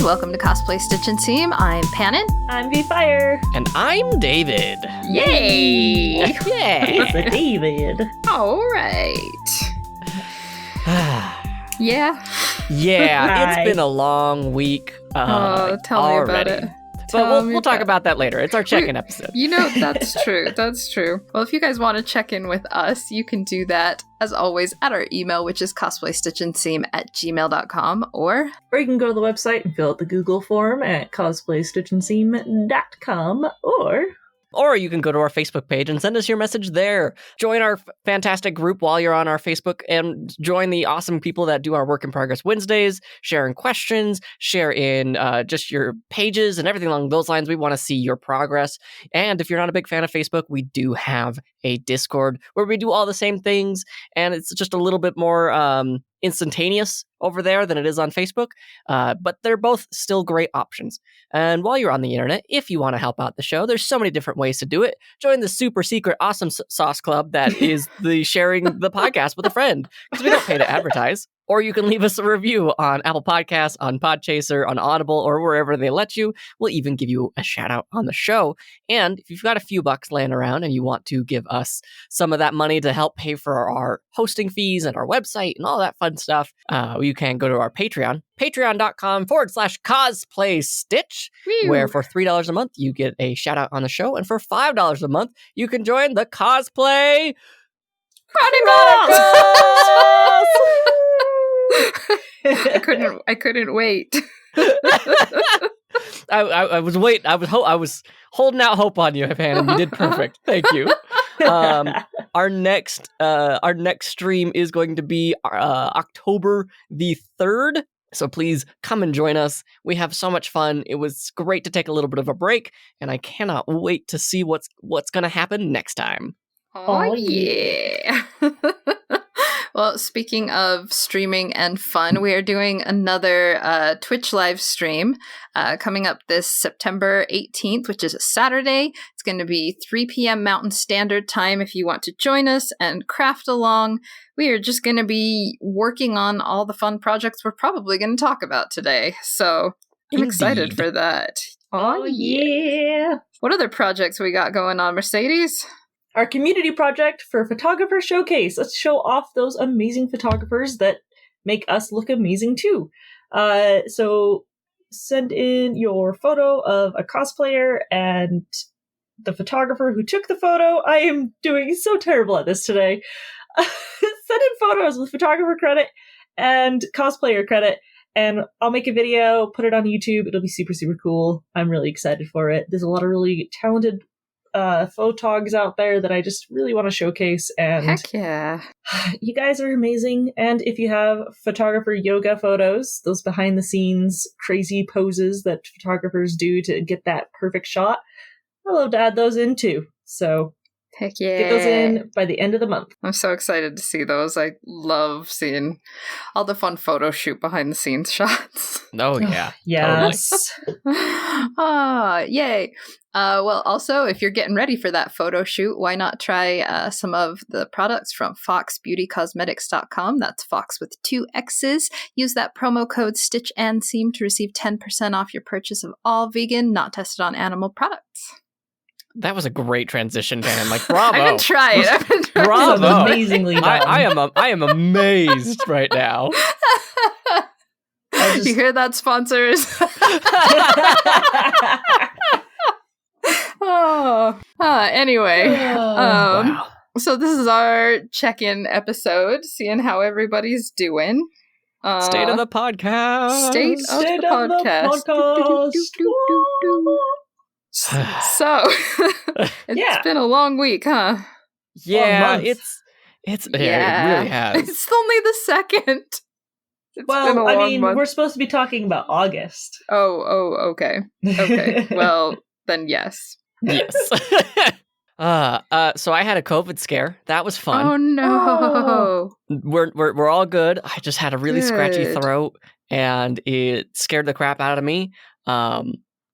welcome to Cosplay Stitch and Seam. I'm Pannon. I'm V-Fire. And I'm David. Yay! Yeah. It's a David. All right. Yeah. Yeah, Hi. it's been a long week Tell already. me about it. But we'll talk about that later. It's our check-in episode. You know, that's true. That's true. Well, if you guys want to check in with us, you can do that, as always, at our email, which is cosplaystitchandseam@gmail.com, or Or you can go to the website and fill out the Google form at cosplaystitchandseam.com, Or you can go to our Facebook page and send us your message there. Join our fantastic group while you're on our Facebook and join the awesome people that do our Work in Progress Wednesdays, sharing questions, share in just your pages and everything along those lines. We want to see your progress. And if you're not a big fan of Facebook, we do have a Discord where we do all the same things. And it's just a little bit more instantaneous over there than it is on Facebook. But they're both still great options. And while you're on the internet, if you want to help out the show, there's so many different ways to do it. Join the super secret awesome sauce club that is the sharing the podcast with a friend, because we don't pay to advertise. Or you can leave us a review on Apple Podcasts, on Podchaser, on Audible, or wherever they let you. We'll even give you a shout out on the show. And if you've got a few bucks laying around and you want to give us some of that money to help pay for our hosting fees and our website and all that fun stuff, you can go to our Patreon, patreon.com/cosplaystitch, where for $3 a month, you get a shout out on the show. And for $5 a month, you can join the Cosplay Chronicles! I couldn't wait. I was waiting. I was holding out hope on you, Hannah. You did perfect. Thank you. Our next stream is going to be October the 3rd. So please come and join us. We have so much fun. It was great to take a little bit of a break, and I cannot wait to see what's going to happen next time. Oh, yeah. Well, speaking of streaming and fun, we are doing another Twitch live stream coming up this September 18th, which is a Saturday. It's going to be 3 p.m. Mountain Standard Time if you want to join us and craft along. We are just going to be working on all the fun projects we're probably going to talk about today. So I'm excited for that. Oh, yeah. What other projects we got going on, Mercedes? Our community project for Photographer Showcase. Let's show off those amazing photographers that make us look amazing too. So send in your photo of a cosplayer and the photographer who took the photo. I am doing so terrible at this today. Send in photos with photographer credit and cosplayer credit, and I'll make a video, put it on YouTube. It'll be super, super cool. I'm really excited for it. There's a lot of really talented photogs out there that I just really want to showcase, and Heck yeah. you guys are amazing. And if you have photographer yoga photos, those behind the scenes crazy poses that photographers do to get that perfect shot, I love to add those in too. So Heck yeah. get those in by the end of the month. I'm so excited to see those. I love seeing all the fun photo shoot behind the scenes shots. Oh, yeah. Yes. Ah, yay. Well, also, if you're getting ready for that photo shoot, why not try some of the products from foxbeautycosmetics.com. That's Fox with 2 X's. Use that promo code Stitch and Seam to receive 10% off your purchase of all vegan, not tested on animal products. That was a great transition, Dan. Like, bravo. I've been trying. Bravo. Amazingly done. I am amazed right now. You hear that, sponsors? Anyway. Wow. So this is our check-in episode, seeing how everybody's doing. State of the podcast. State of the podcast. So, it's been a long week, huh? Yeah, it's it really has. It's only the 2nd. It's been a Well, long month. we're supposed to be talking about August. Oh, okay. Okay. Well, then yes. Yes. So I had a COVID scare. That was fun. Oh no. We're all good. I just had a really scratchy Good. throat, and it scared the crap out of me.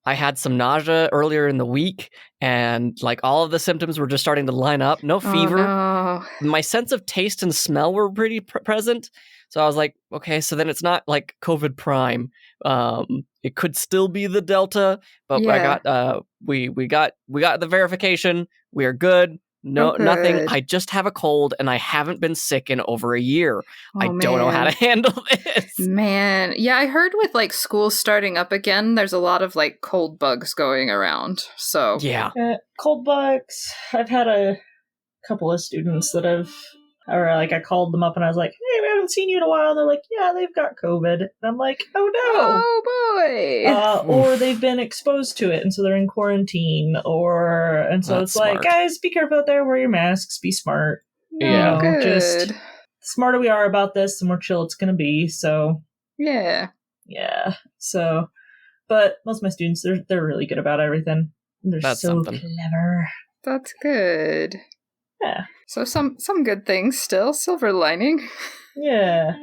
I had some nausea earlier in the week, and like all of the symptoms were just starting to line up. No fever. Oh, no. My sense of taste and smell were pretty present. So I was like, okay, so then it's not like COVID prime. It could still be the Delta, but I Yeah. got we got the verification. We are good. No, Oh, nothing. good. I just have a cold, and I haven't been sick in over a year. Oh, I don't know how to man. handle this. Man, yeah, I heard with like school starting up again, there's a lot of like cold bugs going around. So Yeah. Cold bugs. I've had a couple of students that I called them up and I was like, hey, we haven't seen you in a while. And they're like, yeah, they've got COVID. And I'm like, oh no. Oh boy. Or they've been exposed to it and so they're in quarantine. And so That's it's like, smart. guys, be careful out there, wear your masks, be smart. Yeah. You know, Good. the smarter we are about this, the more chill it's gonna be. So Yeah. yeah. So but most of my students they're really good about everything. They're That's so something. clever. That's good. Yeah. So some good things still. Silver lining. Yeah.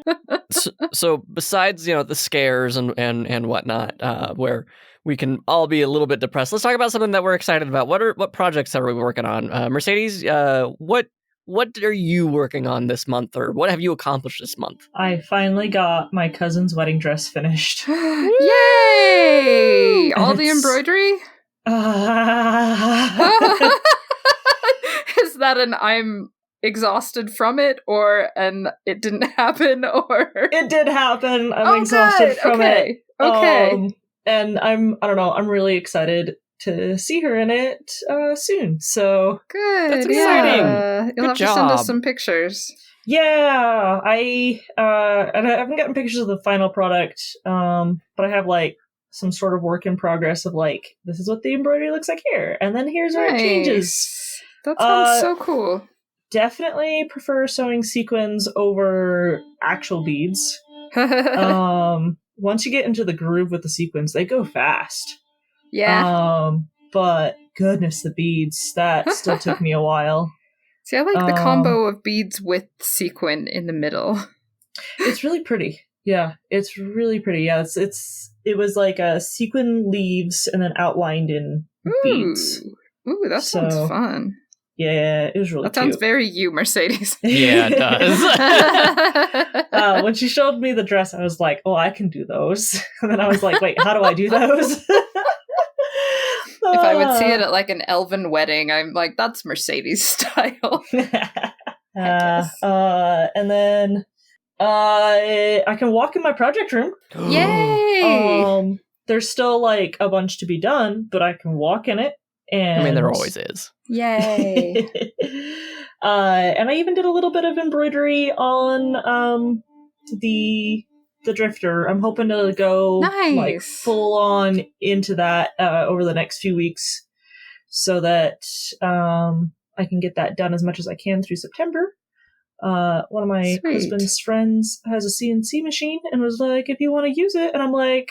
So besides, the scares and whatnot, where we can all be a little bit depressed, let's talk about something that we're excited about. What projects are we working on? Mercedes, what are you working on this month, or what have you accomplished this month? I finally got my cousin's wedding dress finished. Yay! All the It's- embroidery? Uh, Is that an I'm exhausted from it or an it didn't happen or it did happen. I'm Oh, exhausted good. from it. Okay. And I don't know, I'm really excited to see her in it soon. So Good. That's exciting. Yeah. You'll Good have to send us job. some pictures. yeah, I haven't gotten pictures of the final product, but I have like some sort of work in progress of like, this is what the embroidery looks like here, and then here's where it changes. Nice. That sounds so cool. Definitely prefer sewing sequins over actual beads. Once you get into the groove with the sequins, they go fast. Yeah. But goodness, the beads, that still took me a while. See, I like the combo of beads with sequin in the middle. It's really pretty. Yeah, it's really pretty. Yeah, it was like a sequin leaves and then outlined in beads. Ooh, that sounds So- fun. Yeah, it was really That sounds cute. very you, Mercedes. Yeah, it does. When she showed me the dress, I was like, "Oh, I can do those." And then I was like, "Wait, how do I do those?" If I would see it at like an elven wedding, I'm like, that's Mercedes style. guess. And then I can walk in my project room. Yay! There's still like a bunch to be done, but I can walk in it. And I mean, there always is. Yay! And I even did a little bit of embroidery on the Drifter. I'm hoping to go like Nice. full on into that over the next few weeks, so that I can get that done as much as I can through September. One of my Sweet. husband's friends has a CNC machine and was like, if you want to use it, and I'm like,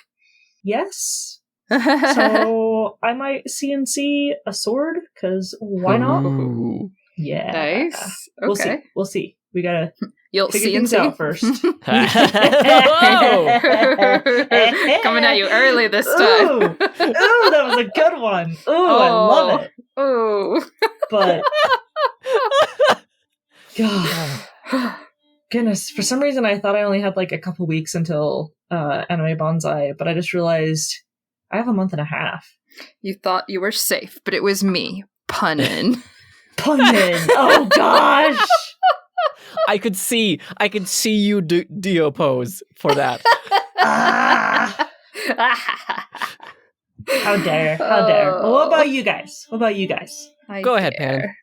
yes. So I might CNC a sword, because why not? Ooh. Yeah. Nice. We'll see. Okay. We'll see. We gotta You'll figure see things out first. Oh! Coming at you early this Ooh, time. ooh, that was a good one. Ooh, I love it. Oh. But God, goodness, for some reason I thought I only had like a couple weeks until Anime Bonsai, but I just realized I have a month and a half. You thought you were safe, but it was me, punnin'. Punnin'. Oh gosh. I could see you Dio pose for that. Ah, how dare. How dare. Well, what about you guys? I Go ahead, dare. Pan.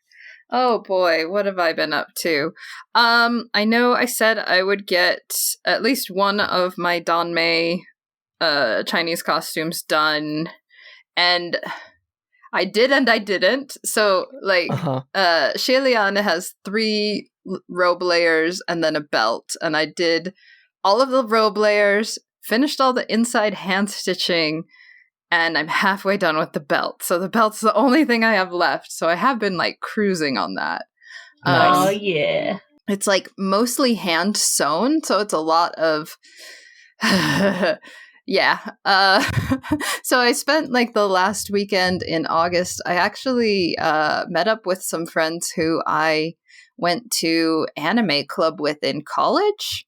Oh boy, what have I been up to? I know I said I would get at least one of my Danmei Chinese costumes done, and I did and I didn't. So like Uh-huh. Xie has 3 robe layers and then a belt, and I did all of the robe layers, finished all the inside hand stitching, and I'm halfway done with the belt. So the belt's the only thing I have left. So I have been like cruising on that. Oh yeah. It's like mostly hand sewn, so it's a lot of Yeah. So I spent like the last weekend in August. I actually met up with some friends who I went to anime club with in college.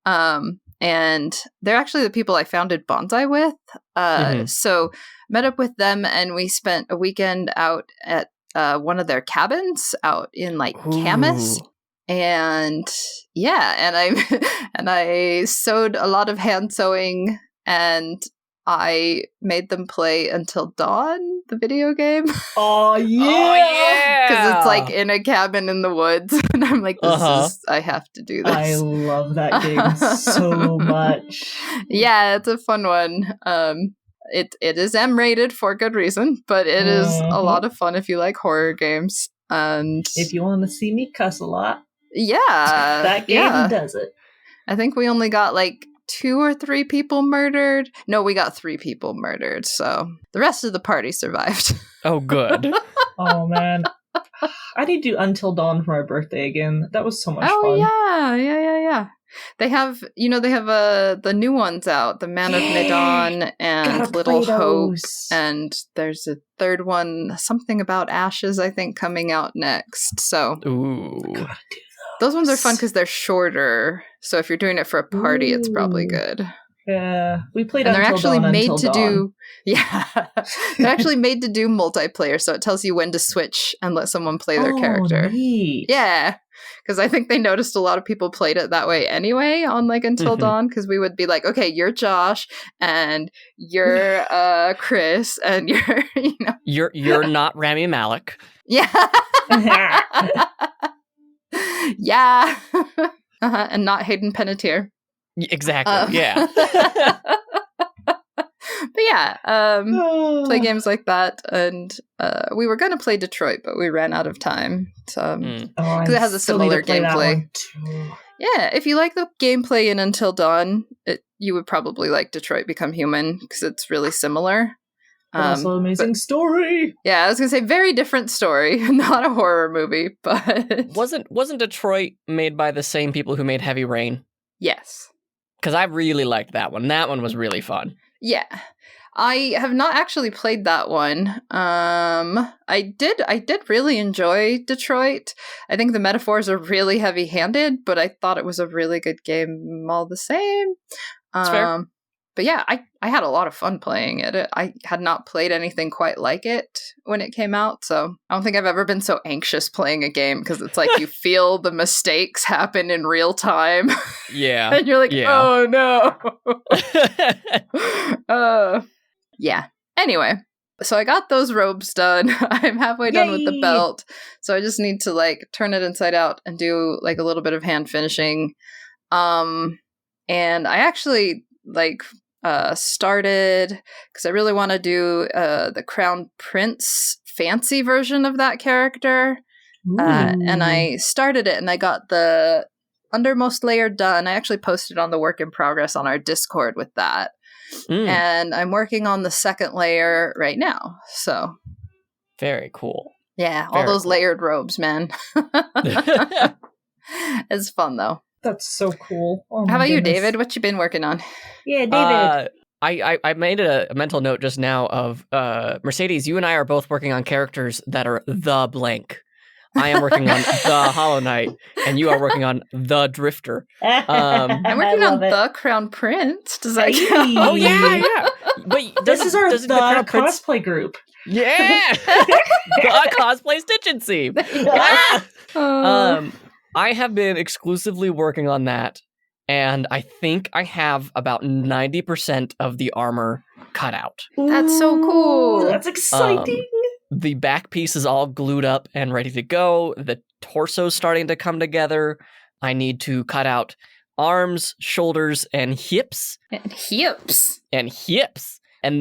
And they're actually the people I founded Bonsai with. So met up with them and we spent a weekend out at one of their cabins out in like Camas. And yeah, and I sewed a lot of hand sewing, and I made them play Until Dawn, the video game. Oh yeah, Because it's like in a cabin in the woods, and I'm like, I have to do this. I love that game so much. Yeah, it's a fun one. It is M-rated for good reason, but it is a lot of fun if you like horror games. And if you want to see me cuss a lot, yeah, that game does it. I think we only got like 2 or 3 people murdered. No, we got 3 people murdered. So the rest of the party survived. Oh, good. Oh man, I need to do Until Dawn for my birthday again. That was so much fun. Oh yeah. They have, the new ones out, The Man of Medan and Little Hope, and there's a third one, something about ashes, I think, coming out next. So Ooh. those ones are fun because they're shorter. So if you're doing it for a party, it's probably good. Yeah, we played. And they're Until actually Dawn, made Until to Dawn. do. Yeah, they're actually made to do multiplayer, so it tells you when to switch and let someone play their character. Neat. Yeah, because I think they noticed a lot of people played it that way anyway on like Until Dawn, because we would be like, okay, you're Josh and you're Chris and you're not Rami Malek. Yeah. Yeah. And not Hayden Panettiere. Exactly. Yeah. But yeah, play games like that, and we were gonna play Detroit, but we ran out of time. So because it has a similar gameplay. Yeah, if you like the gameplay in Until Dawn, you would probably like Detroit Become Human because it's really similar. Also, amazing story. Yeah, I was gonna say very different story, not a horror movie, but wasn't Detroit made by the same people who made Heavy Rain? Yes, because I really liked that one. That one was really fun. Yeah. I have not actually played that one. I did really enjoy Detroit. I think the metaphors are really heavy-handed, but I thought it was a really good game all the same. That's fair. But yeah, I had a lot of fun playing it. I had not played anything quite like it when it came out, so I don't think I've ever been so anxious playing a game, because it's like you feel the mistakes happen in real time. Yeah. And you're like, oh no. Yeah. Anyway, so I got those robes done. I'm halfway done with the belt, so I just need to like turn it inside out and do like a little bit of hand finishing. And I actually like started, because I really want to do the Crown Prince fancy version of that character. And I started it and I got the undermost layer done. I actually posted on the work in progress on our Discord with that. And I'm working on the second layer right now. So very cool. Yeah, all those layered robes, man. It's fun though. That's so cool. Oh, how about you, David? What you been working on? Yeah, David. I made a mental note just now of Mercedes. You and I are both working on characters that are the blank. I am working on the Hollow Knight, and you are working on the Drifter. I'm working on the Crown Prince. Does that count? Oh yeah. But this is our the cosplay group. Yeah, the cosplay Stitch and Seam. I have been exclusively working on that, and I think I have about 90% of the armor cut out. That's so cool. That's exciting. The back piece is all glued up and ready to go. The torso's starting to come together. I need to cut out arms, shoulders, and hips. And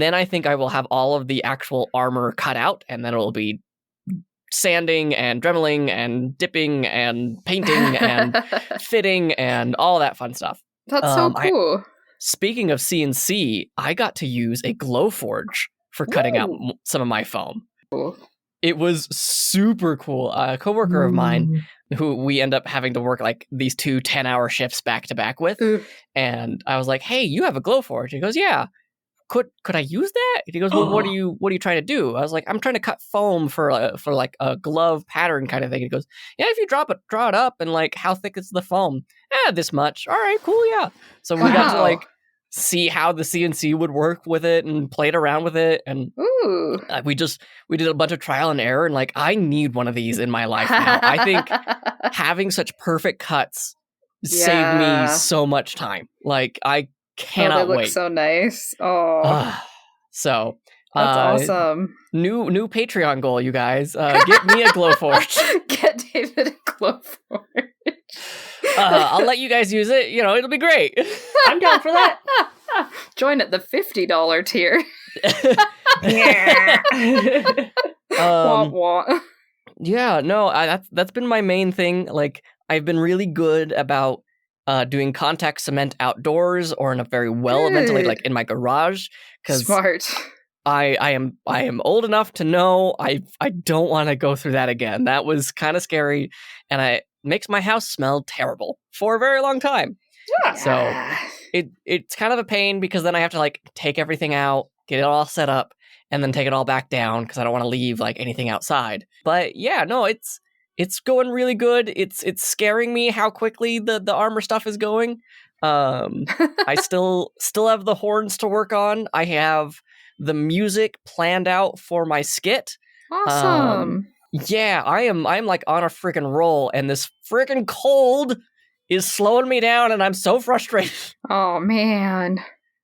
then I think I will have all of the actual armor cut out, and then it will be sanding and dremeling and dipping and painting and fitting and all that fun stuff. That's so cool. Speaking of CNC, I got to use a Glowforge for cutting out some of my foam. Cool. It was super cool. A coworker of mine who we end up having to work like these 2 10-hour shifts back to back with. And I was like, hey, you have a Glowforge? He goes, yeah. could I use that? And he goes, well, what are you trying to do? I was like, I'm trying to cut foam for like a glove pattern kind of thing. He goes, yeah, if you draw it up, and like, how thick is the foam? This much. All right, cool, yeah. So we got to like see how the CNC would work with it and played around with it, and we did a bunch of trial and error, and like, I need one of these in my life now. I think having such perfect cuts saved me so much time. Like, I cannot they wait. look so nice. Oh, so that's awesome. New Patreon goal, you guys. Get me a Glowforge. Get David a Glowforge. I'll let you guys use it. It'll be great. I'm down for that. Join at the $50 tier. Wah, wah. Yeah, no, that's been my main thing. Like, I've been really good about doing contact cement outdoors or in a very well ventilated, like in my garage. Smart. I am old enough to know I don't want to go through that again. That was kind of scary, and it makes my house smell terrible for a very long time. Yeah. So it's kind of a pain, because then I have to like take everything out, get it all set up, and then take it all back down because I don't want to leave like anything outside. But yeah, no, it's going really good. It's scaring me how quickly the armor stuff is going. I still have the horns to work on. I have the music planned out for my skit. Awesome. Yeah, I'm like on a freaking roll, and this freaking cold is slowing me down, and I'm so frustrated. Oh man.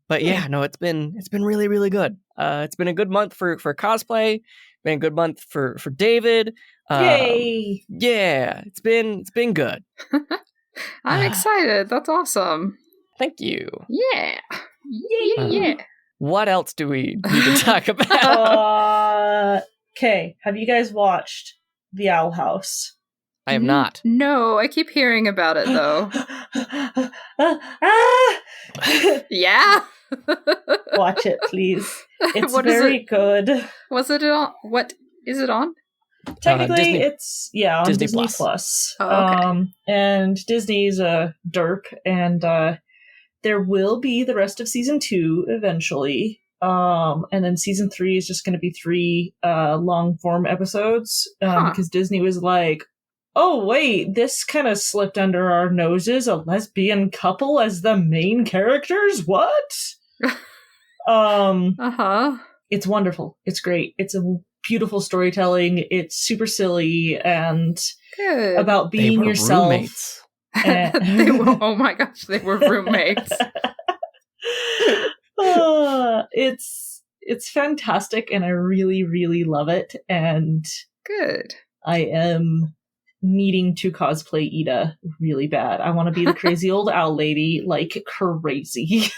But yeah, no, it's been really, really good. It's been a good month for cosplay. Been a good month for David. Yay! Yeah, it's been good. I'm excited. That's awesome. Thank you. Yeah. Yeah. What else do we need to talk about? Okay, have you guys watched The Owl House? I have not. No, I keep hearing about it though. Yeah. Watch it, please. It's What is very good. Was it on? What is it on? Technically, Disney- it's on Disney Disney Plus. Plus. Oh, okay. And Disney's a derp, and there will be the rest of season 2 eventually. And then season 3 is just going to be 3 long form episodes, because Disney was like, oh wait, this kind of slipped under our noses, a lesbian couple as the main characters? What? It's wonderful. It's great. It's a beautiful storytelling. It's super silly and Good. about being They were yourself. roommates. Oh my gosh, they were roommates. It's fantastic, and I really, really love it. And Good. I am needing to cosplay Ida really bad. I want to be the crazy old owl lady, like crazy.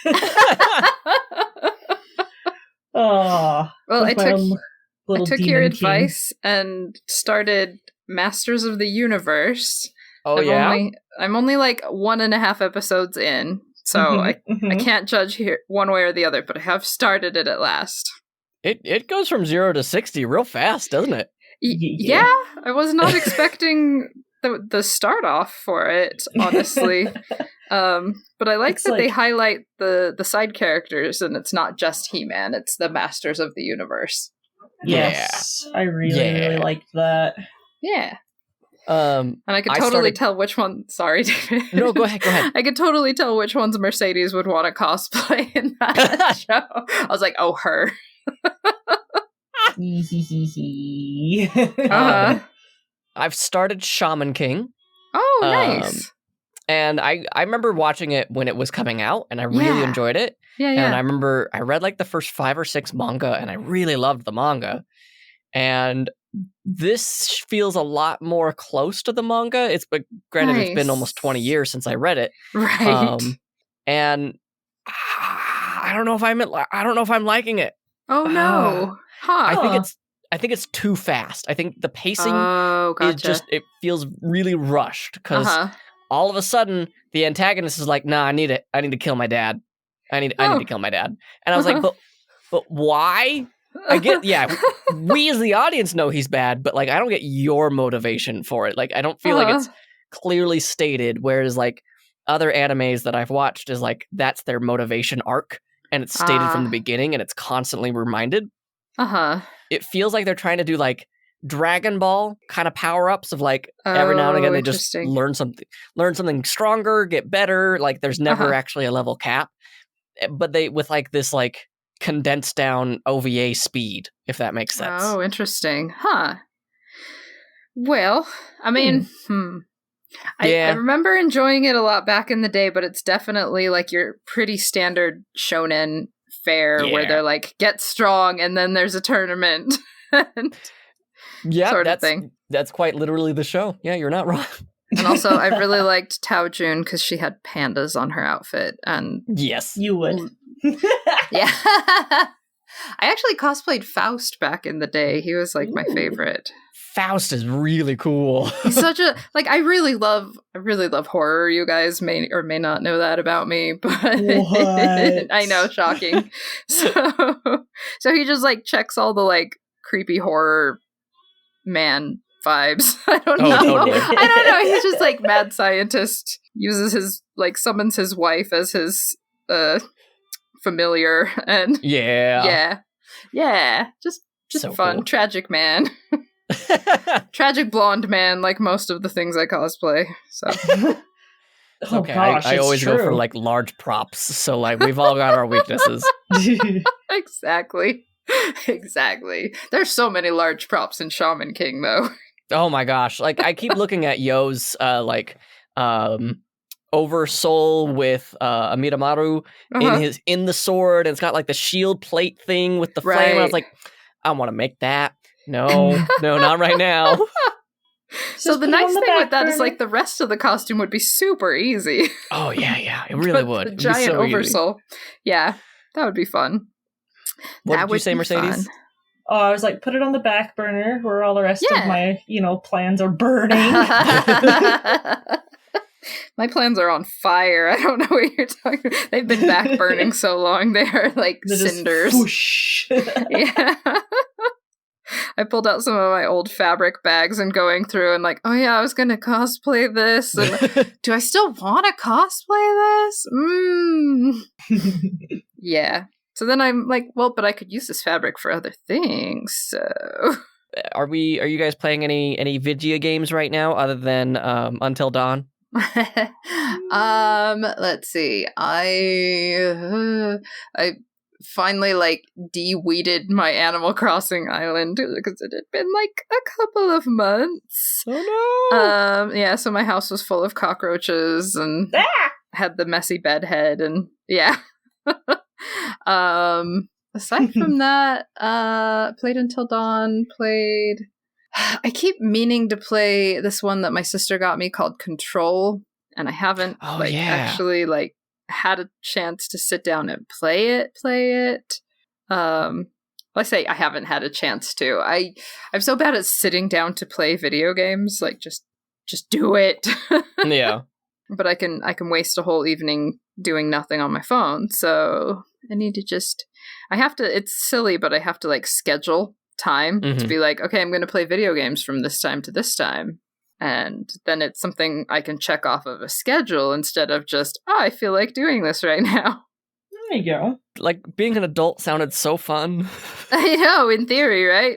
Well, I took your king. advice and started Masters of the Universe. Oh, yeah? I'm only like 1.5 episodes in, so I can't judge here one way or the other, but I have started it at last. It goes from 0 to 60 real fast, doesn't it? Yeah, I was not expecting the start off for it, honestly. But I like that they highlight the side characters, and it's not just He-Man, it's the Masters of the Universe. Yes, I really liked that. Yeah. And I could totally tell which one. Sorry, David. No, go ahead. I could totally tell which ones Mercedes would want to cosplay in that show. I was like, oh, her. I've started Shaman King. Oh, nice. And I remember watching it when it was coming out, and I really enjoyed it. Yeah. And I remember I read like the first 5 or 6 manga, and I really loved the manga. And this feels a lot more close to the manga. Granted, it's been almost 20 years since I read it. Right. And I don't know if I'm liking it. Oh no. I think it's too fast. I think the pacing is it feels really rushed, because all of a sudden the antagonist is like, nah, I need to kill my dad. I need to kill my dad. And I was like, but why? I get, we as the audience know he's bad, but like, I don't get your motivation for it. Like, I don't feel like it's clearly stated, whereas like other animes that I've watched is like, that's their motivation arc. and it's stated from the beginning and it's constantly reminded. It feels like they're trying to do like Dragon Ball kind of power-ups of like every now and again they just learn something stronger, get better. Like there's never actually a level cap, but they with like this like condensed down OVA speed, if that makes sense. Oh, interesting. Well, I mean, I remember enjoying it a lot back in the day, but it's definitely like your pretty standard shonen fare where they're like, get strong, and then there's a tournament. Sort of thing. That's quite literally the show. Yeah, you're not wrong. And also, I really liked Tao Jun because she had pandas on her outfit. And yes, you would. Yeah. I actually cosplayed Faust back in the day. He was like my favorite. Faust is really cool. He's such a like. I really love horror. You guys may or may not know that about me, but I know, shocking. So he just like checks all the like creepy horror man vibes. I don't know. Totally. I don't know. He's just like mad scientist. Uses his like summons his wife as his familiar and yeah. Just so fun. Cool. Tragic man. Tragic blonde man, like most of the things I cosplay. So okay, gosh, I always go for like large props. So like we've all got our weaknesses. Exactly. There's so many large props in Shaman King, though. Oh my gosh! Like I keep looking at Yo's oversoul with Amidamaru in the sword, and it's got like the shield plate thing with the flame. I was like, I want to make that. No, not right now. So the nice thing with that is like the rest of the costume would be super easy. Oh yeah, it really would. The giant oversoul. Yeah, that would be fun. What did you say, Mercedes? Fun. Oh, I was like, put it on the back burner where all the rest of my, plans are burning. My plans are on fire. I don't know what you're talking about. They've been back burning so long. They are like cinders. Yeah. I pulled out some of my old fabric bags and going through and like, oh yeah, I was going to cosplay this. And do I still want to cosplay this? Yeah. So then I'm like, well, but I could use this fabric for other things. So are you guys playing any Vigia games right now other than Until Dawn? Let's see. I finally like de-weeded my Animal Crossing island because it had been like a couple of months. Oh no. Yeah, so my house was full of cockroaches and had the messy bedhead and yeah. Aside from that, played Until Dawn, I keep meaning to play this one that my sister got me called Control, and I haven't actually like had a chance to sit down and play it. I say I haven't had a chance to. I'm so bad at sitting down to play video games, like just do it. Yeah. But I can waste a whole evening doing nothing on my phone. So I need to it's silly, but I have to like schedule time to be like, okay, I'm going to play video games from this time to this time. And then it's something I can check off of a schedule instead of just, I feel like doing this right now. There you go. Like being an adult sounded so fun. I know, in theory, right?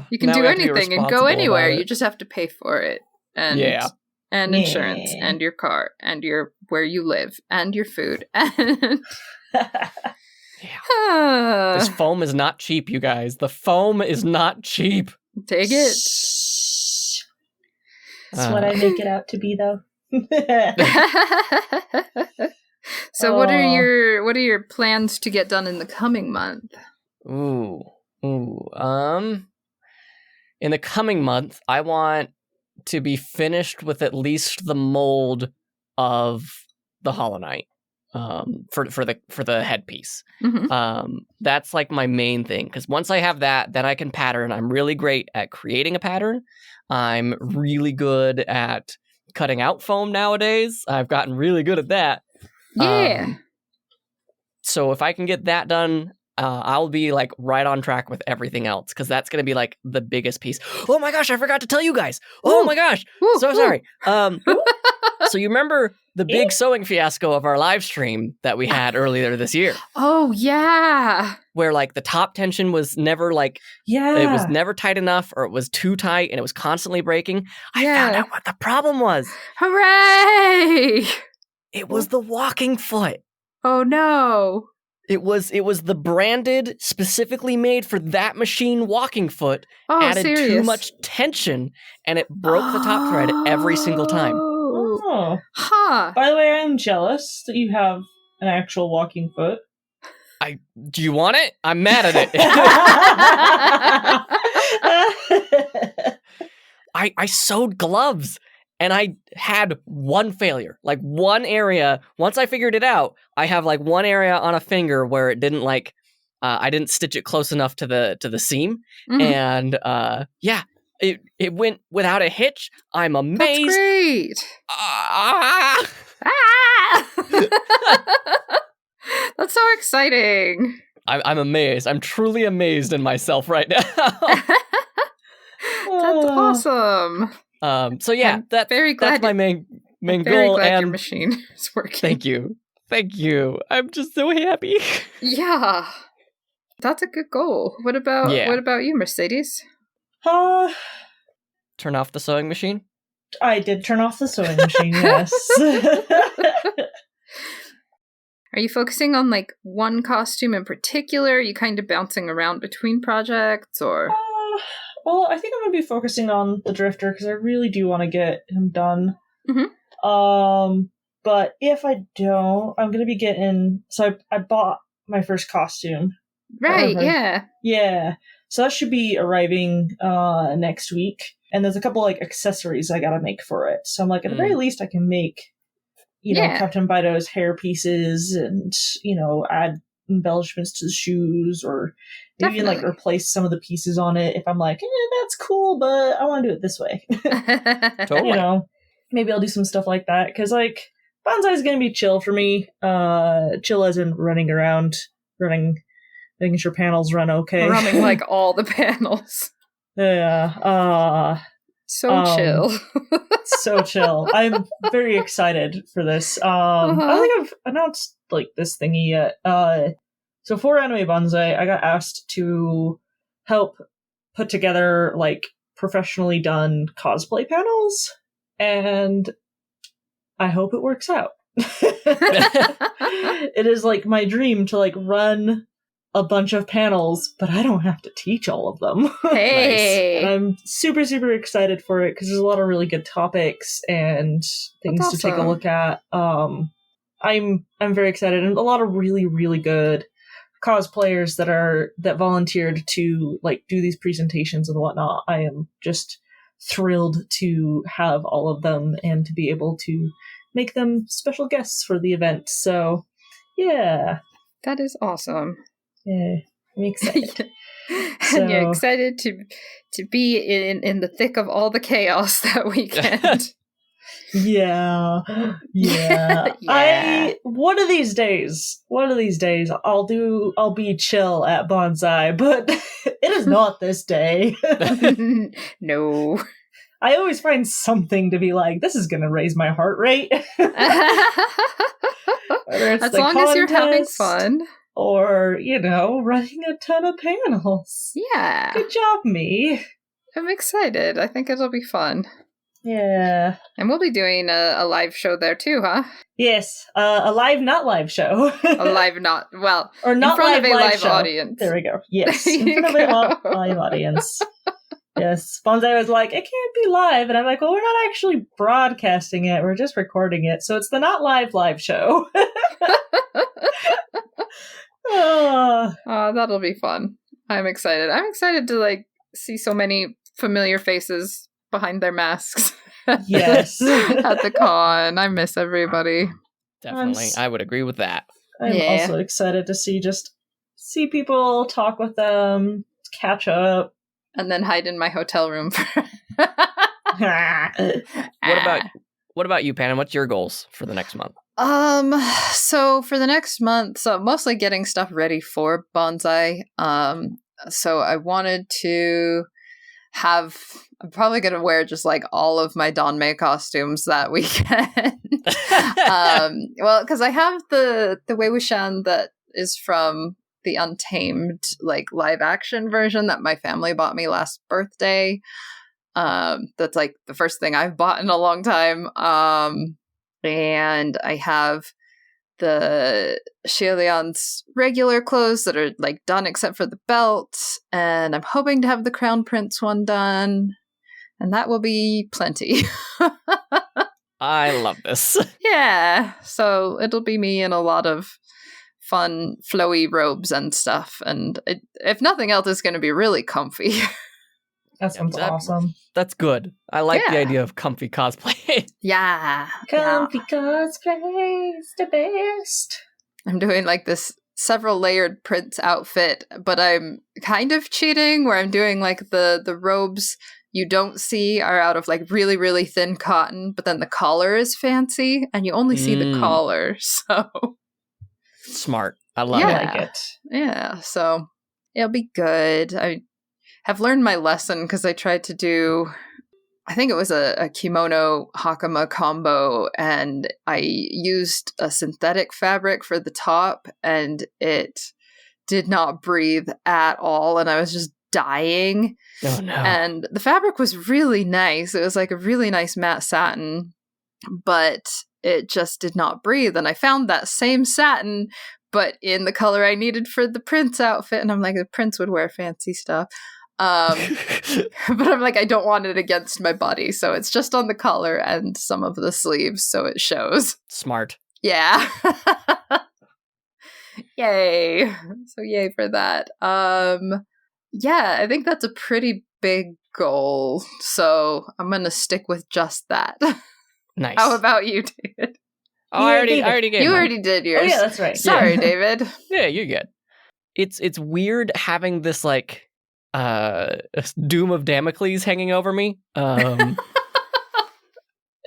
You can do anything and go anywhere. You just have to pay for it. And insurance and your car and where you live and your food. And this foam is not cheap, you guys. The foam is not cheap. Take it. That's what I make it out to be, though. So what are your plans to get done in the coming month? In the coming month, I want to be finished with at least the mold of the Hollow Knight for the headpiece. That's like my main thing, because once I have that, then I can pattern. I'm really great at creating a pattern. I'm really good at cutting out foam nowadays. I've gotten really good at that. Yeah. So if I can get that done, I'll be like right on track with everything else, because that's going to be like the biggest piece. Oh my gosh, I forgot to tell you guys. Oh my gosh. So sorry. So you remember the big sewing fiasco of our live stream that we had earlier this year, Oh, yeah. where like the top tension was never like, Yeah. it was never tight enough, or it was too tight and it was constantly breaking. I Yeah. found out what the problem was. Hooray! It was the walking foot. Oh, no. It was the branded, specifically made for that machine walking foot, Oh, added serious? too much tension, and it broke the top thread every single time. Oh. Oh. Huh. By the way, I'm jealous that you have an actual walking foot. Do you want it? I'm mad at it. I sewed gloves, and I had one failure, like one area. Once I figured it out, I have like one area on a finger where it didn't like, I didn't stitch it close enough to the seam, Mhm. and yeah, it went without a hitch. I'm That's amazed. great. Ah! Ah! That's so exciting. I'm amazed. I'm truly amazed in myself right now. That's awesome. So yeah, I'm very glad. that's my main I'm very goal. glad your And machine is working. thank you. I'm just so happy. Yeah, that's a good goal. What about you, Mercedes? Turn off the sewing machine. I did turn off the sewing machine, yes. Are you focusing on like one costume in particular? Are you kind of bouncing around between projects, or? Well, I think I'm going to be focusing on the Drifter because I really do want to get him done. Mhm. But if I don't, I'm going to be getting... So I bought my first costume. Right, Okay. yeah. Yeah. So that should be arriving next week. And there's a couple like accessories I got to make for it. So I'm like, at the very least, I can make, Yeah. Captain Bido's hair pieces and, add embellishments to the shoes, or maybe even like Definitely. replace some of the pieces on it if I'm like, that's cool, but I want to do it this way. Totally. Maybe I'll do some stuff like that, because like Bonsai is going to be chill for me. Chill as in running around, making sure panels run okay. Running like all the panels. Yeah. So chill. So chill. I'm very excited for this. I don't think I've announced like this thingy yet. So for Anime Bonsai, I got asked to help put together like professionally done cosplay panels, and I hope it works out. It is like my dream to like run a bunch of panels, but I don't have to teach all of them. Hey. And I'm super, super excited for it because there's a lot of really good topics and things That's to take a awesome. look at. I'm very excited, and a lot of really, really good cosplayers that volunteered to like do these presentations and whatnot. I am just thrilled to have all of them and to be able to make them special guests for the event. So, yeah. That is awesome. Yeah, I'm excited. And you're excited to be in the thick of all the chaos that weekend. Yeah. Yeah. One of these days, I'll be chill at Bonsai, but it is not this day. No. I always find something to be like, this is gonna raise my heart rate. Whether it's As the long as you're having contest fun. or, running a ton of panels. Yeah. Good job, me. I'm excited. I think it'll be fun. Yeah. And we'll be doing a live show there too, huh? Yes. A live, not live show. A live not, well, or not in front live, of a live show. audience. There we go. Yes. There In you front of go. a live audience. Yes. Bonsai was like, it can't be live. And I'm like, well, we're not actually broadcasting it. We're just recording it. So it's the not live show. Oh, that'll be fun. I'm excited. I'm excited to like see so many familiar faces behind their masks. Yes. At the con. I miss everybody. Definitely. I would agree with that. I'm Yeah. also excited to see people, talk with them, catch up. And then hide in my hotel room for What about you, Pan? What's your goals for the next month? So for the next month, so mostly getting stuff ready for Bonsai. So I wanted to I'm probably gonna wear just like all of my Donmei costumes that weekend. Well, because I have the Wei Wuxian that is from the Untamed, like, live action version that my family bought me last birthday. That's like the first thing I've bought in a long time. And I have the Xie Lian's regular clothes that are like done except for the belt, and I'm hoping to have the Crown Prince one done, and that will be plenty. I love this. Yeah, so it'll be me in a lot of fun, flowy robes and stuff, and if nothing else, it's going to be really comfy. That sounds awesome. That's good. I like the Yeah. idea of comfy cosplay. Yeah. Comfy cosplay is the best. I'm doing like this several layered Prince outfit, but I'm kind of cheating where I'm doing like the robes you don't see are out of like really, really thin cotton, but then the collar is fancy and you only see the collar. So Smart. I love Yeah. it. I like it. yeah, so it'll be good. I have learned my lesson because I tried to do, I think it was a kimono hakama combo, and I used a synthetic fabric for the top, and it did not breathe at all, and I was just dying. Oh no. And the fabric was really nice. It was like a really nice matte satin, but it just did not breathe. And I found that same satin, but in the color I needed for the Prince outfit, and I'm like, the Prince would wear fancy stuff. But I'm like, I don't want it against my body, so it's just on the collar and some of the sleeves, so it shows. Smart. Yeah. Yay. So yay for that. Yeah, I think that's a pretty big goal, so I'm gonna stick with just that. Nice. How about you, David? Oh, I already gave You mine. already did yours. Oh yeah, that's right. Sorry, Yeah. David. Yeah, you're good. It's weird having this like doom of Damocles hanging over me.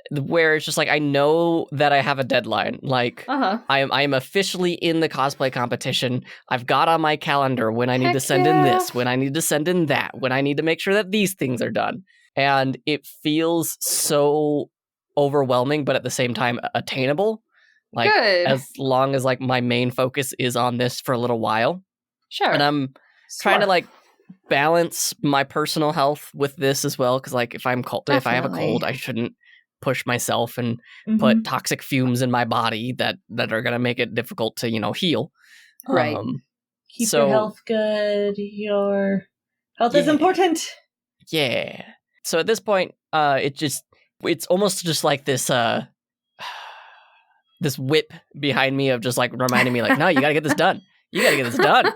Where it's just like I know that I have a deadline. Like Uh-huh. I am officially in the cosplay competition. I've got on my calendar when I need to Heck send in yeah. this, when I need to send in that, when I need to make sure that these things are done. And it feels so overwhelming, but at the same time attainable. Like Good. as long as like my main focus is on this for a little while. Sure. And I'm trying to like balance my personal health with this as well, because like if I have a Definitely. cold, I shouldn't push myself and Mhm. put toxic fumes in my body that are gonna make it difficult to heal. Right. Keep so- your health good. Your health is Yeah. important. Yeah. So at this point, it's almost just like this this whip behind me of just like reminding me like, no, you gotta get this done. You gotta get this done.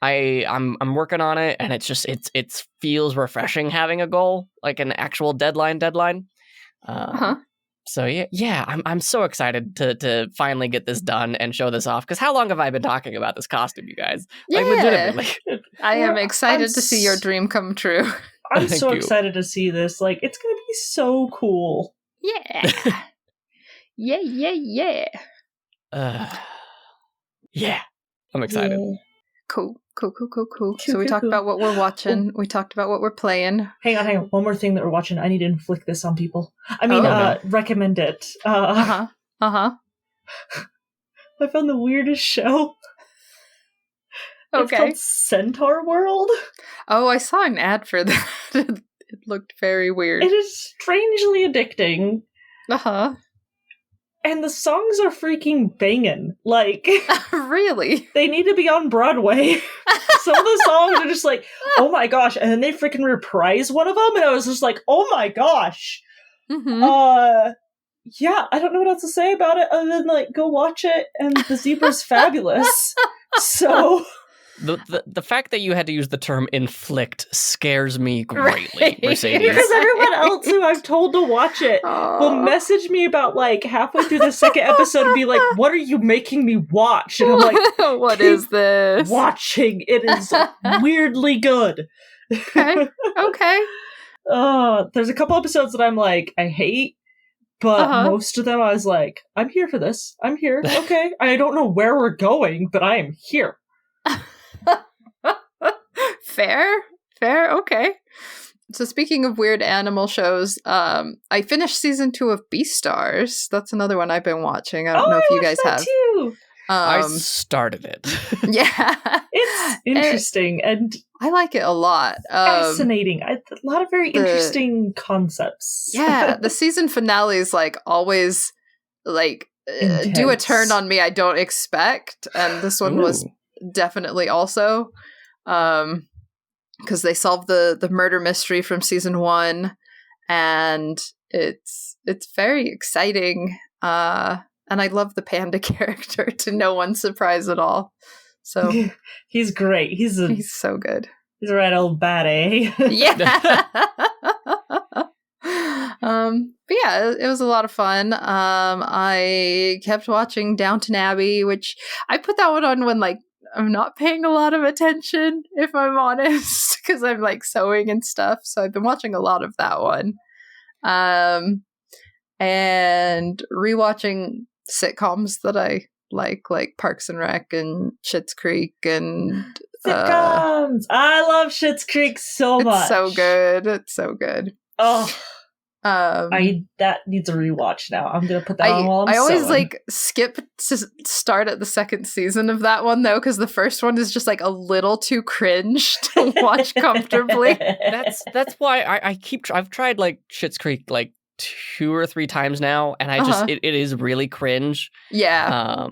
I'm working on it, and it feels refreshing having a goal, like an actual deadline. Uh-huh. So yeah, I'm so excited to finally get this done and show this off. Because how long have I been talking about this costume, you guys? Like Yeah. legitimately. I am Well, excited I'm to see your dream come true. I'm Thank so you. excited to see this. Like, it's gonna be so cool. Yeah. Yeah. Yeah, I'm excited. Yeah. Cool. So Cool, we talked cool. about what we're watching. We talked about what we're playing. Hang on. One more thing that we're watching. I need to inflict this on people. I mean, Oh, no. recommend it. Uh-huh. I found the weirdest show. It's Okay. called Centaur World. Oh, I saw an ad for that. It looked very weird. It is strangely addicting, Uh-huh. and the songs are freaking banging. Like, Really? they need to be on Broadway. Some of the songs are just like, oh my gosh, and then they freaking reprise one of them, and I was just like, oh my gosh. Mm-hmm. Yeah, I don't know what else to say about it other than like go watch it, and the zebra's fabulous. So The fact that you had to use the term inflict scares me greatly, Right. Mercedes. because everyone else who I've told to watch it will message me about like halfway through the second episode and be like, "What are you making me watch?" And I'm like, what keep is this? "Watching. It is weirdly good." Okay. There's a couple episodes that I'm like, I hate. But Uh-huh. most of them I was like, I'm here for this. I'm here. Okay. I don't know where we're going, but I am here. Fair. Okay. So speaking of weird animal shows, I finished season 2 of Beastars. That's another one I've been watching. I don't know if you guys have. Too. I started it. Yeah. It's interesting and I like it a lot. fascinating. A lot of very interesting concepts. Yeah, the season finale is like always like do a turn on me I don't expect, and this one was definitely also because they solved the murder mystery from season 1, and it's very exciting. And I love the panda character, to no one's surprise at all. So he's great. He's so good. He's a right old bad, eh? Yeah. But yeah, it was a lot of fun. I kept watching Downton Abbey, which I put that one on when like I'm not paying a lot of attention, if I'm honest, because I'm like sewing and stuff. So I've been watching a lot of that one. And rewatching sitcoms that I like Parks and Rec and Schitt's Creek and sitcoms. I love Schitt's Creek so much. It's so good. It's so good. Oh, that needs a rewatch now. I'm gonna put that on while I'm I always sewing. like skip to start at the second season of that one though, because the first one is just like a little too cringe to watch comfortably. That's why I've tried like Schitt's Creek like 2 or 3 times now, and I just it is really cringe. Yeah.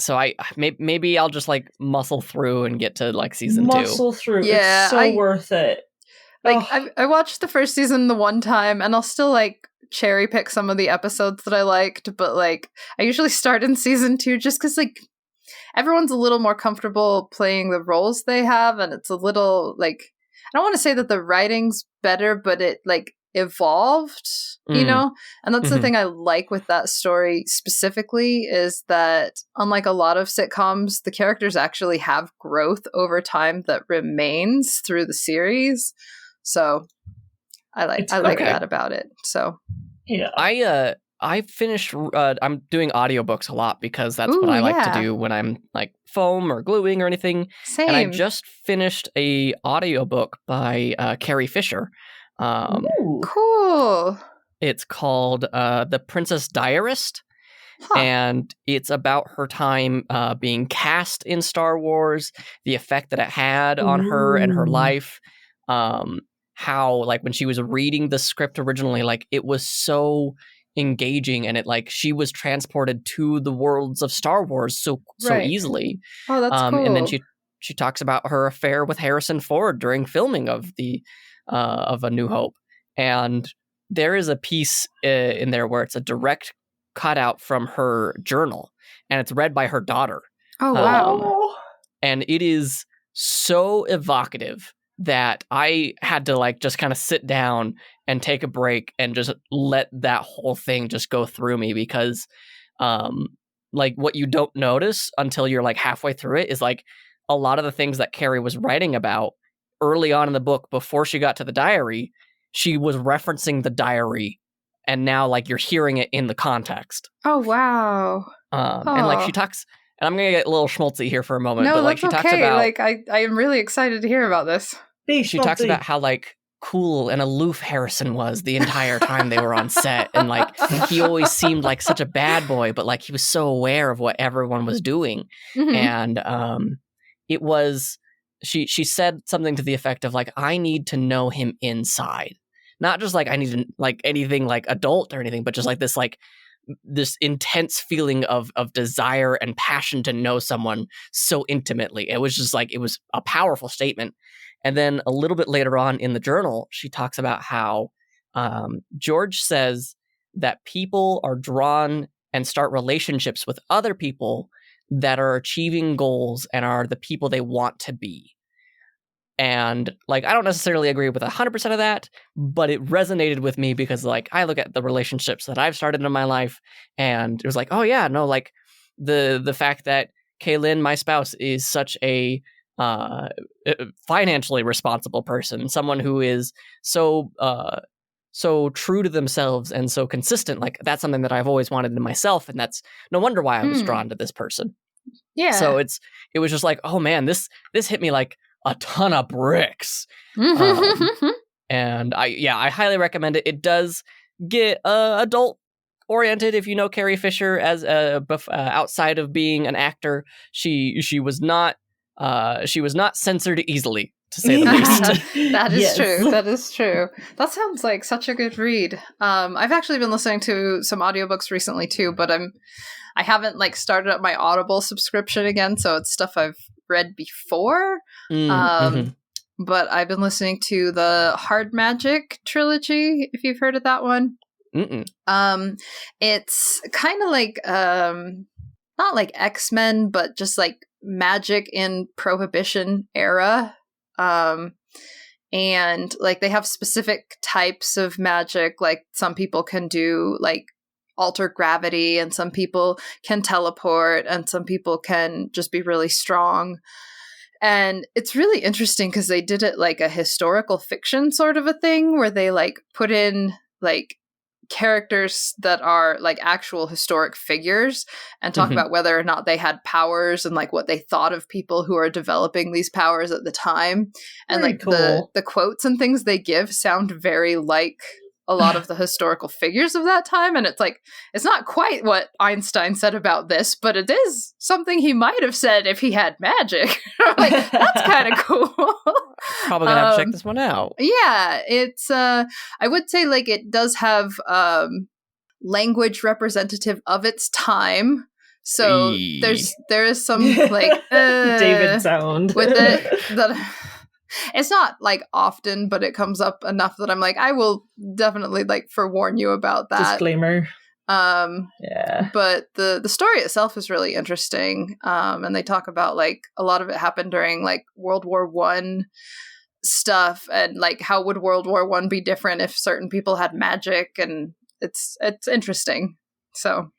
So I maybe I'll just like muscle through and get to like season 2. Muscle through. Yeah, it's so worth it. Like I watched the first season the one time, and I'll still like cherry pick some of the episodes that I liked, but like I usually start in season 2 just because like everyone's a little more comfortable playing the roles they have, and it's a little like I don't want to say that the writing's better, but it like evolved, you know? And that's the thing I like with that story specifically, is that unlike a lot of sitcoms, the characters actually have growth over time that remains through the series. So I like that about it. So yeah. I finished I'm doing audiobooks a lot because that's what I like to do when I'm like foam or gluing or anything. Same. And I just finished a audiobook by Carrie Fisher. Cool. It's called The Princess Diarist, and it's about her time being cast in Star Wars, the effect that it had on her and her life, how like when she was reading the script originally, like it was so engaging, and it like she was transported to the worlds of Star Wars so easily. Oh, that's cool. And then she talks about her affair with Harrison Ford during filming of A New Hope, and there is a piece in there where it's a direct cutout from her journal, and it's read by her daughter. Oh wow! And it is so evocative that I had to like just kind of sit down and take a break and just let that whole thing just go through me, because like what you don't notice until you're like halfway through it is like a lot of the things that Carrie was writing about early on in the book before she got to the diary, she was referencing the diary, and now like you're hearing it in the context. Oh wow! And like she talks, and I'm gonna get a little schmaltzy here for a moment, no, but like that's she talks about like I am really excited to hear about this. She talks about how like cool and aloof Harrison was the entire time they were on set, and like he always seemed like such a bad boy, but like he was so aware of what everyone was doing. And it was she said something to the effect of like, I need to know him inside, not just like I need to like anything like adult or anything, but just like this intense feeling of desire and passion to know someone so intimately. It was just like, it was a powerful statement. And then a little bit later on in the journal, she talks about how George says that people are drawn and start relationships with other people that are achieving goals and are the people they want to be. And like, I don't necessarily agree with 100% of that, but it resonated with me because like, I look at the relationships that I've started in my life, and it was like, oh yeah, no, like the fact that Kaylin, my spouse, is such a financially responsible person, someone who is so true to themselves and so consistent, like that's something that I've always wanted in myself, and that's no wonder why I was drawn to this person. Yeah. So it was just like, oh man, this hit me like a ton of bricks. And I highly recommend it. It does get adult oriented. If you know Carrie Fisher as outside of being an actor, she was not censored easily, to say the least. That is Yes. true. That is true. That sounds like such a good read. I've actually been listening to some audiobooks recently too, but I haven't like started up my Audible subscription again, so it's stuff I've read before. But I've been listening to the Hard Magic trilogy, if you've heard of that one. Mm-mm. It's kind of like not like X-Men, but just like magic in Prohibition era. And like they have specific types of magic. Like some people can do like alter gravity, and some people can teleport, and some people can just be really strong. And it's really interesting because they did it like a historical fiction sort of a thing, where they like put in like characters that are like actual historic figures and talk about whether or not they had powers and like what they thought of people who are developing these powers at the time. And Very like cool. the quotes and things they give sound very like a lot of the historical figures of that time. And it's like, it's not quite what Einstein said about this, but it is something he might have said if he had magic. Like, that's kind of cool. Probably gonna have to check this one out. Yeah, it's I would say like it does have language representative of its time. So there is some like David sound with it that it's not like often, but it comes up enough that I'm like, I will definitely like forewarn you about that. Disclaimer. Yeah. But the story itself is really interesting. And they talk about like a lot of it happened during like World War I stuff, and like how would World War I be different if certain people had magic, and it's interesting. So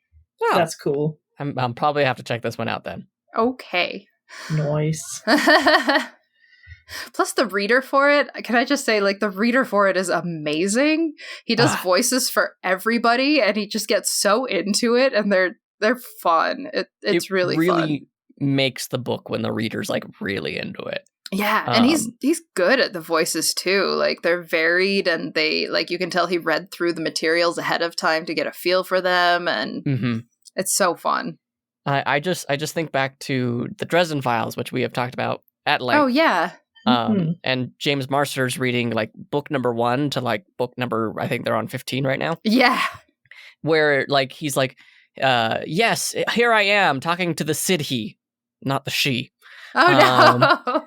That's cool. I'm probably have to check this one out then. Okay. Nice. Plus the reader for it, can I just say, like, the reader for it is amazing. He does voices for everybody, and he just gets so into it, and they're fun. It's really fun. Makes the book when the reader's like really into it. Yeah, and he's good at the voices too. Like, they're varied, and they like you can tell he read through the materials ahead of time to get a feel for them, and it's so fun. I just think back to the Dresden Files, which we have talked about at length. Oh yeah. And James Marsters reading like book number 1 to like book number, I think they're on 15 right now. Yeah. Where like he's like, yes, here I am talking to the Sidhe, not the she. Oh no.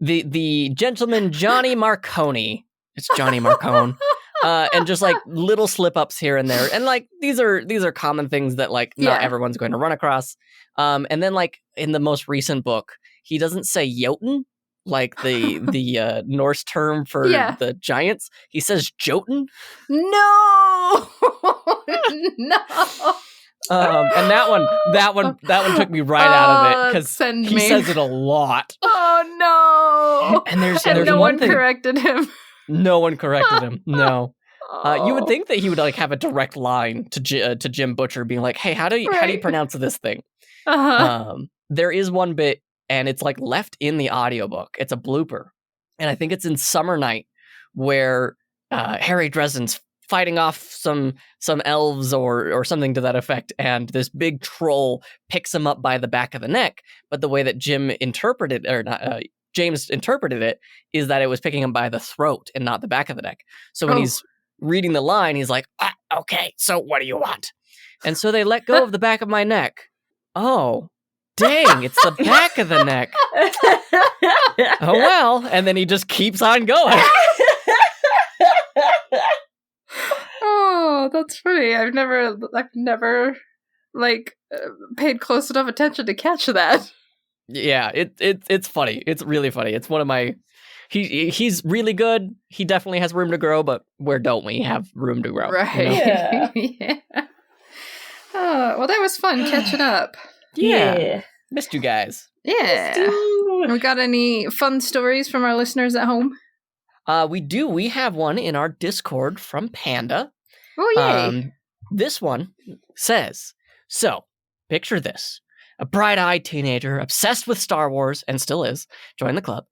The gentleman Johnny Marconi. It's Johnny Marcone. And just like little slip ups here and there. And like these are common things that like not everyone's going to run across. And then like in the most recent book, he doesn't say Jotun, like the Norse term for the giants. He says Jotun. No. No. And that one took me right out of it because he says it a lot. Oh no! And there's no one one thing. corrected him. No one corrected him. No. You would think that he would like have a direct line to Jim Butcher, being like, "Hey, how do you pronounce this thing?" There is one bit, and it's like left in the audiobook. It's a blooper, and I think it's in Summer Night where Harry Dresden's fighting off some elves or something to that effect, and this big troll picks him up by the back of the neck. But the way that James interpreted it is that it was picking him by the throat and not the back of the neck. So when he's reading the line, he's like, okay, so what do you want? And so they let go of the back of my neck. Oh, dang, it's the back of the neck. Oh, well. And then he just keeps on going. Oh, that's funny. I've never like paid close enough attention to catch that. Yeah, it's funny. It's really funny. It's one of my. He's really good. He definitely has room to grow, but where don't we have room to grow? Right. You know? Yeah. Yeah. Oh, well, that was fun catching up. Yeah. Missed you guys. Yeah. We got any fun stories from our listeners at home? We do. We have one in our Discord from Panda. Oh, yay. This one says, so, picture this. A bright-eyed teenager obsessed with Star Wars, and still is, join the club,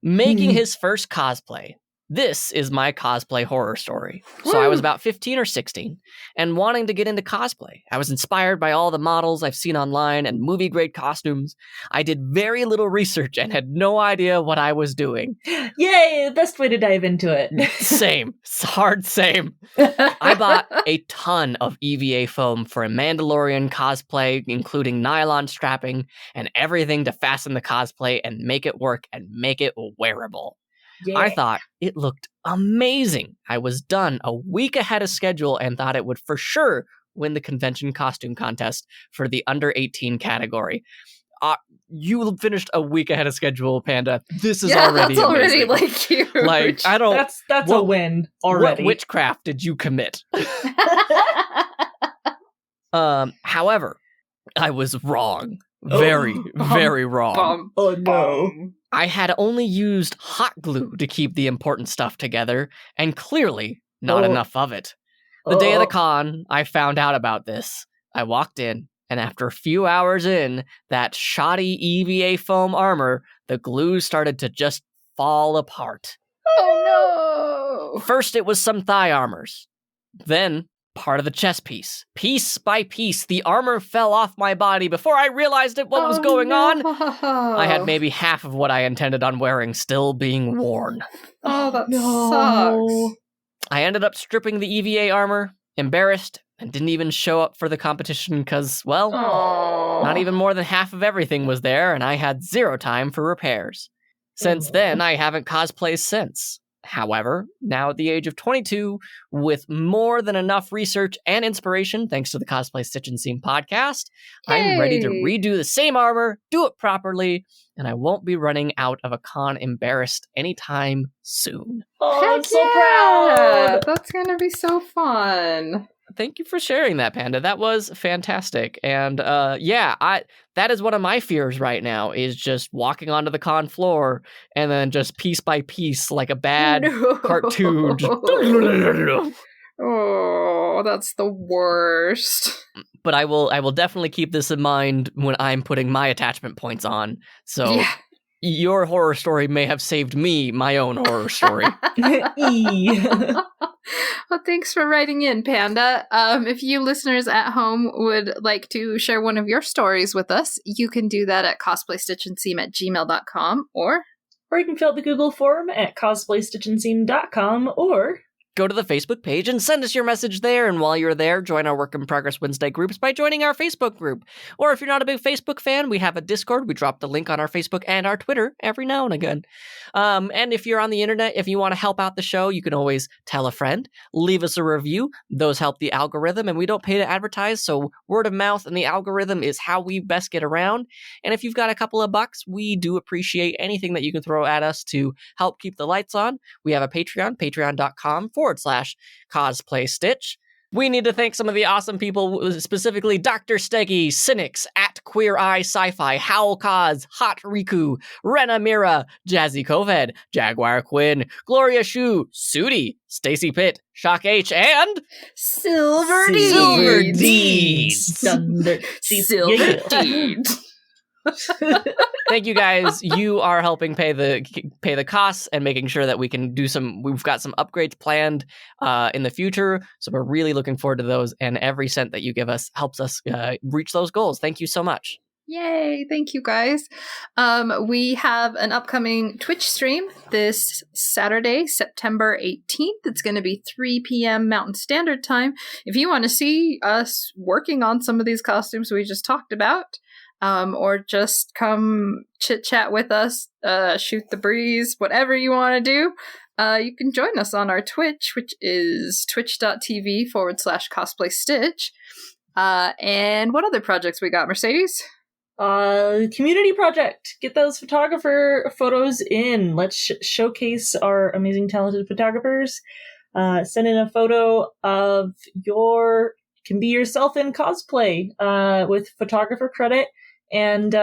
making his first cosplay. This is my cosplay horror story. So I was about 15 or 16 and wanting to get into cosplay. I was inspired by all the models I've seen online and movie-grade costumes. I did very little research and had no idea what I was doing. Yay! The best way to dive into it. Same. Hard same. I bought a ton of EVA foam for a Mandalorian cosplay, including nylon strapping and everything to fasten the cosplay and make it work and make it wearable. Yeah. I thought it looked amazing. I was done a week ahead of schedule and thought it would for sure win the convention costume contest for the under 18 category. You finished a week ahead of schedule, Panda. This is already that's amazing. already huge. Like, I don't. That's a win already. What witchcraft did you commit? However, I was wrong. Very, very wrong. Oh no. I had only used hot glue to keep the important stuff together, and clearly not enough of it. The day of the con, I found out about this. I walked in, and after a few hours in that shoddy EVA foam armor, the glue started to just fall apart. Oh no! First, it was some thigh armors. Then, part of the chest piece. Piece by piece, the armor fell off my body before I realized what was going on. I had maybe half of what I intended on wearing still being worn. Oh, that sucks. I ended up stripping the EVA armor, embarrassed, and didn't even show up for the competition because, well, not even more than half of everything was there, and I had zero time for repairs. Since then, I haven't cosplayed since. However, now at the age of 22, with more than enough research and inspiration, thanks to the Cosplay Stitch and Seam podcast, I'm ready to redo the same armor, do it properly, and I won't be running out of a con embarrassed anytime soon. Oh, I'm Heck so yeah! proud. That's gonna be so fun. Thank you for sharing that, Panda. That was fantastic. And that is one of my fears right now, is just walking onto the con floor and then just piece by piece, like a bad cartoon. Oh, that's the worst. But I will definitely keep this in mind when I'm putting my attachment points on. So your horror story may have saved me my own horror story. Well, thanks for writing in, Panda. If you listeners at home would like to share one of your stories with us, you can do that at cosplaystitchandseam@gmail.com or you can fill out the Google form at cosplaystitchandseam.com or go to the Facebook page and send us your message there. And while you're there, join our Work in Progress Wednesday groups by joining our Facebook group. Or if you're not a big Facebook fan, we have a Discord. We drop the link on our Facebook and our Twitter every now and again. And if you're on the internet, if you want to help out the show, you can always tell a friend, leave us a review. Those help the algorithm, and we don't pay to advertise, so word of mouth and the algorithm is how we best get around. And if you've got a couple of bucks, we do appreciate anything that you can throw at us to help keep the lights on. We have a Patreon, patreon.com/cosplay stitch. We need to thank some of the awesome people, specifically Dr. Steggy, Cynics, at Queer Eye Sci-Fi, Howl Cause, Hot Riku, Rena Mira, Jazzy Koved, Jaguar Quinn, Gloria Shu, Sudi, Stacy Pitt, Shock H, and Silver Deeds. Silver Deeds. Thank you guys. You are helping pay the costs and making sure that we can do we've got some upgrades planned in the future. So we're really looking forward to those, and every cent that you give us helps us reach those goals. Thank you so much. Yay, thank you guys. We have an upcoming Twitch stream this Saturday, September 18th. It's going to be 3 p.m. Mountain Standard Time. If you want to see us working on some of these costumes we just talked about, or just come chit-chat with us, shoot the breeze, whatever you want to do, you can join us on our Twitch, which is twitch.tv/cosplay stitch. And what other projects we got, Mercedes? Community project. Get those photographer photos in. Let's showcase our amazing, talented photographers. Send in a photo of can be yourself in cosplay, with photographer credit. And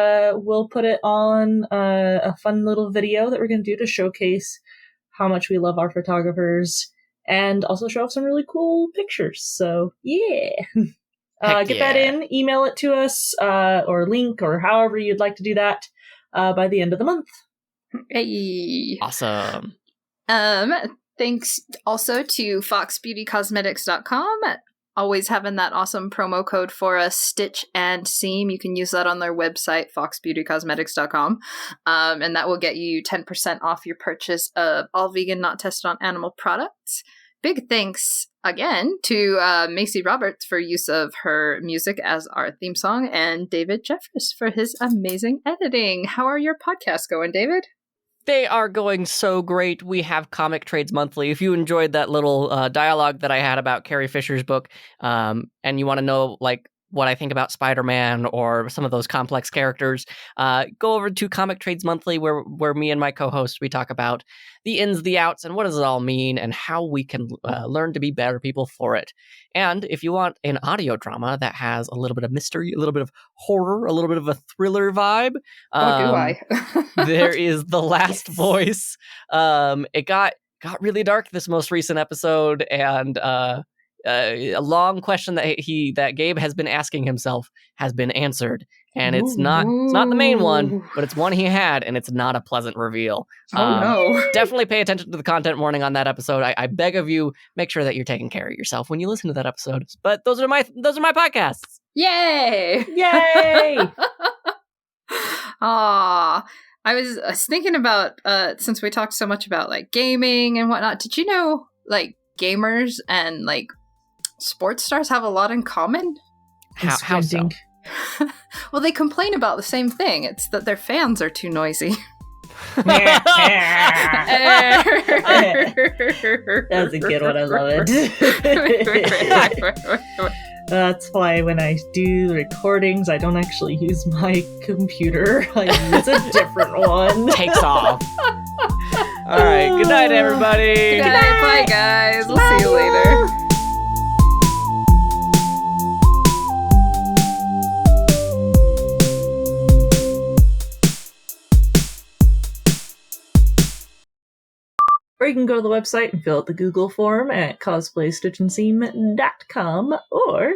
we'll put it on a fun little video that we're going to do to showcase how much we love our photographers and also show off some really cool pictures. So, yeah. Get that in, email it to us, or link, or however you'd like to do that by the end of the month. Hey. Awesome. Thanks also to foxbeautycosmetics.com. Always having that awesome promo code for us, Stitch and Seam. You can use that on their website, foxbeautycosmetics.com. And that will get you 10% off your purchase of all vegan, not tested on animal products. Big thanks again to Macy Roberts for use of her music as our theme song, and David Jeffress for his amazing editing. How are your podcasts going, David? They are going so great. We have Comic Trades Monthly. If you enjoyed that little dialogue that I had about Carrie Fisher's book, and you want to know like what I think about Spider-Man or some of those complex characters, go over to Comic Trades Monthly, where me and my co-host, we talk about the ins, the outs, and what does it all mean, and how we can learn to be better people for it. And if you want an audio drama that has a little bit of mystery, a little bit of horror, a little bit of a thriller vibe, Do I? there is The Last Voice. It got really dark this most recent episode, and a long question that Gabe has been asking himself has been answered, and it's not the main one, but it's one he had, and it's not a pleasant reveal. No. Definitely pay attention to the content warning on that episode. I beg of you, make sure that you're taking care of yourself when you listen to that episode. But those are my podcasts. Yay! Yay! Aw. I was thinking about, since we talked so much about like gaming and whatnot, did you know like gamers and like sports stars have a lot in common? How so? Well, they complain about the same thing. It's that their fans are too noisy. That's a good one. I love it. That's why when I do recordings, I don't actually use my computer. I use a different one. Takes off. All right. Good night, everybody. Good night. Bye, guys. We'll see you later. Or you can go to the website and fill out the Google form at cosplaystitchandseam.com, or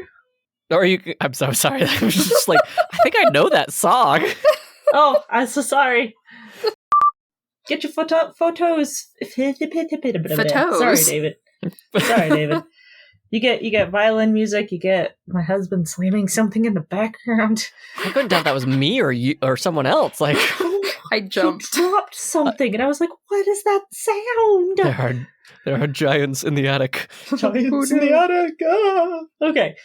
you can, I'm so sorry. I was just like, I think I know that song. oh, I'm so sorry. Get your photos. Photos. Sorry, David. Sorry, David. You get violin music. You get my husband slamming something in the background. I couldn't tell if that was me or you or someone else. Like I jumped. He dropped something, and I was like, "What is that sound?" there are giants in the attic. Giants in the attic. Ah. Okay.